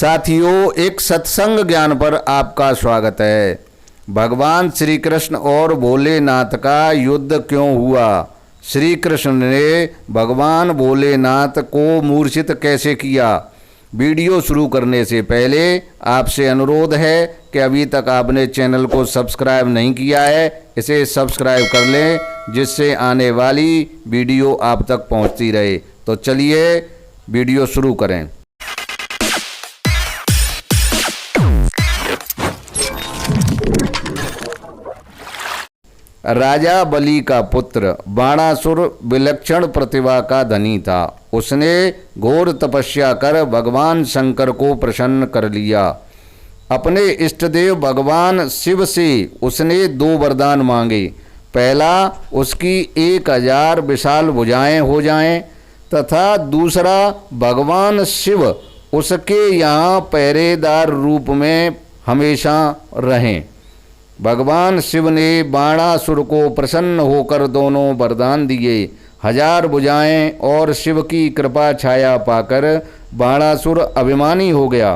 साथियों, एक सत्संग ज्ञान पर आपका स्वागत है। भगवान श्री कृष्ण और भोलेनाथ का युद्ध क्यों हुआ? श्री कृष्ण ने भगवान भोलेनाथ को मूर्छित कैसे किया? वीडियो शुरू करने से पहले आपसे अनुरोध है कि अभी तक आपने चैनल को सब्सक्राइब नहीं किया है, इसे सब्सक्राइब कर लें, जिससे आने वाली वीडियो आप तक पहुंचती रहे। तो चलिए वीडियो शुरू करें। राजा बलि का पुत्र बाणासुर विलक्षण प्रतिभा का धनी था। उसने घोर तपस्या कर भगवान शंकर को प्रसन्न कर लिया। अपने इष्टदेव भगवान शिव से उसने 2 वरदान मांगे। पहला, उसकी 1000 विशाल भुजाएं हो जाएं, तथा दूसरा, भगवान शिव उसके यहाँ पहरेदार रूप में हमेशा रहें। भगवान शिव ने बाणासुर को प्रसन्न होकर दोनों वरदान दिए। 1000 भुजाएं और शिव की कृपा छाया पाकर बाणासुर अभिमानी हो गया।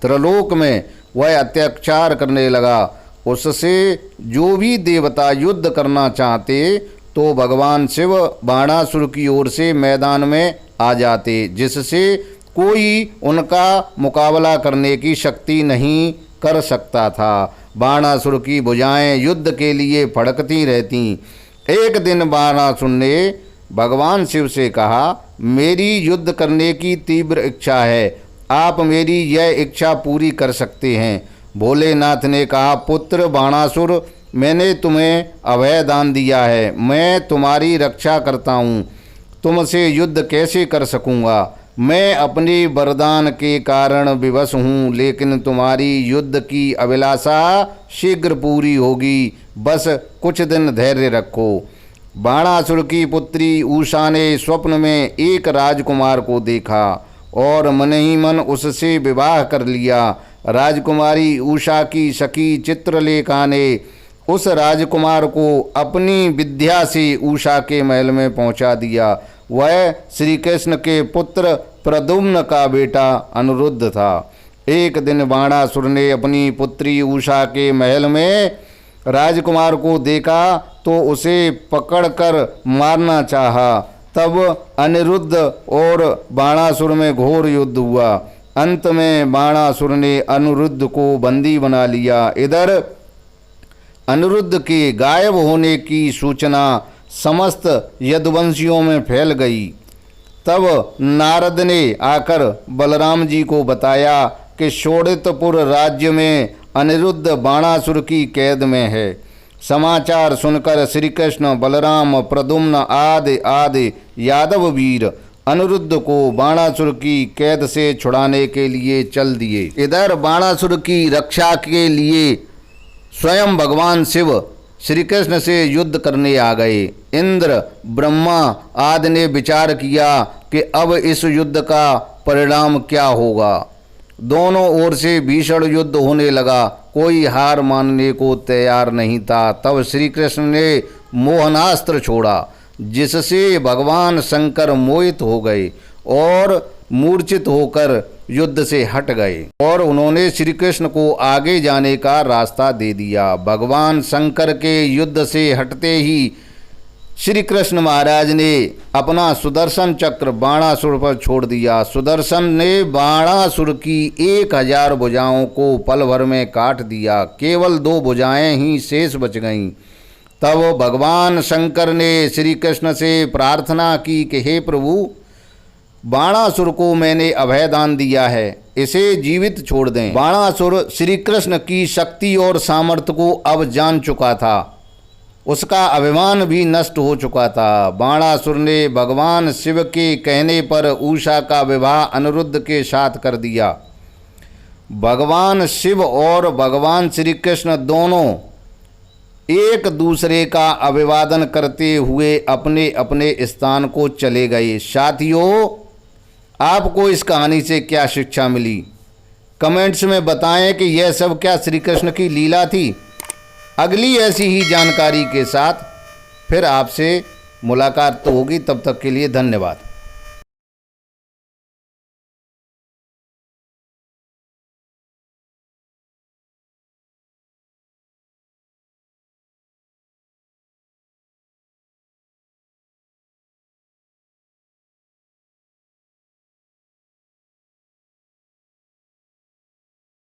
त्रिलोक में वह अत्याचार करने लगा। उससे जो भी देवता युद्ध करना चाहते तो भगवान शिव बाणासुर की ओर से मैदान में आ जाते, जिससे कोई उनका मुकाबला करने की शक्ति नहीं कर सकता था। बाणासुर की भुजाएं युद्ध के लिए फड़कती रहती। एक दिन बाणासुर ने भगवान शिव से कहा, मेरी युद्ध करने की तीव्र इच्छा है, आप मेरी यह इच्छा पूरी कर सकते हैं। भोलेनाथ ने कहा, पुत्र बाणासुर, मैंने तुम्हें अभय दान दिया है, मैं तुम्हारी रक्षा करता हूँ, तुमसे युद्ध कैसे कर सकूँगा? मैं अपने वरदान के कारण विवश हूँ, लेकिन तुम्हारी युद्ध की अभिलाषा शीघ्र पूरी होगी, बस कुछ दिन धैर्य रखो। बाणासुर की पुत्री उषा ने स्वप्न में एक राजकुमार को देखा और मन ही मन उससे विवाह कर लिया। राजकुमारी उषा की सखी चित्रलेखा ने उस राजकुमार को अपनी विद्या से उषा के महल में पहुंचा दिया। वह श्री कृष्ण के पुत्र प्रद्युम्न का बेटा अनिरुद्ध था। एक दिन बाणासुर ने अपनी पुत्री उषा के महल में राजकुमार को देखा तो उसे पकड़कर मारना चाहा। तब अनिरुद्ध और बाणासुर में घोर युद्ध हुआ। अंत में बाणासुर ने अनिरुद्ध को बंदी बना लिया। इधर अनिरुद्ध के गायब होने की सूचना समस्त यदुवंशियों में फैल गई। तब नारद ने आकर बलराम जी को बताया कि शोणितपुर राज्य में अनिरुद्ध बाणासुर की कैद में है। समाचार सुनकर श्री कृष्ण, बलराम, प्रद्युम्न आदि यादव वीर अनिरुद्ध को बाणासुर की कैद से छुड़ाने के लिए चल दिए। इधर बाणासुर की रक्षा के लिए स्वयं भगवान शिव श्री कृष्ण से युद्ध करने आ गए। इंद्र, ब्रह्मा आदि ने विचार किया कि अब इस युद्ध का परिणाम क्या होगा। दोनों ओर से भीषण युद्ध होने लगा। कोई हार मानने को तैयार नहीं था। तब श्री कृष्ण ने मोहनास्त्र छोड़ा, जिससे भगवान शंकर मोहित हो गए और मूर्छित होकर युद्ध से हट गए और उन्होंने श्री कृष्ण को आगे जाने का रास्ता दे दिया। भगवान शंकर के युद्ध से हटते ही श्री कृष्ण महाराज ने अपना सुदर्शन चक्र बाणासुर पर छोड़ दिया। सुदर्शन ने बाणासुर की 1000 भुजाओं को पल भर में काट दिया। केवल 2 भुजाएं ही शेष बच गईं। तब भगवान शंकर ने श्री कृष्ण से प्रार्थना की कि हे प्रभु, बाणासुर को मैंने अभय दान दिया है, इसे जीवित छोड़ दें। बाणासुर श्री कृष्ण की शक्ति और सामर्थ्य को अब जान चुका था। उसका अभिमान भी नष्ट हो चुका था। बाणासुर ने भगवान शिव के कहने पर उषा का विवाह अनिरुद्ध के साथ कर दिया। भगवान शिव और भगवान श्री कृष्ण दोनों एक दूसरे का अभिवादन करते हुए अपने अपने स्थान को चले गए। साथियों, आपको इस कहानी से क्या शिक्षा मिली? कमेंट्स में बताएं कि यह सब क्या श्री कृष्ण की लीला थी। अगली ऐसी ही जानकारी के साथ फिर आपसे मुलाकात तो होगी। तब तक के लिए धन्यवाद।